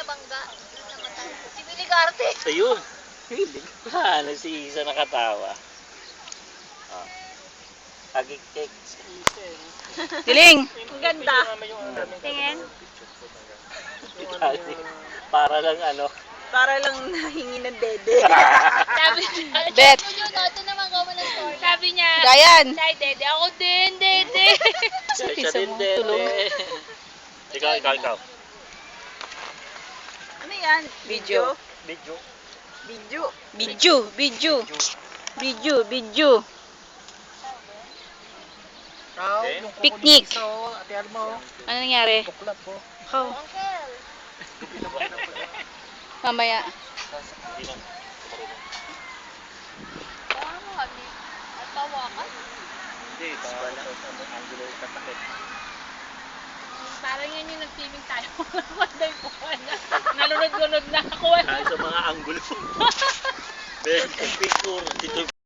nabangga. Namatay. Si Willie Garte. Ayun. Hilig. Paano si Isa nakatawa? Oh. Agig cakes. Tiling! Ang ganda. Tingin. Para lang ano. Para lang nahingi ng dede. Sabi Bet. ito naman gawa ng story. Sabi niya, Dayan! Say, dede. Ako din, dede. Siya Pisa din mo, din. tulog. Ikaw. Ano yan? Video. Video. Video. Picnic. Ano nangyari? Ikaw. Uncle. Mamaya. Ano, Hani? At tawakan? Hindi, wala. Angulo kasakit. Parang yan yung nag-teaming tayo. Walang po na. Nalunod-lunod na ako. Dahil sa mga angulo. Best picture dito.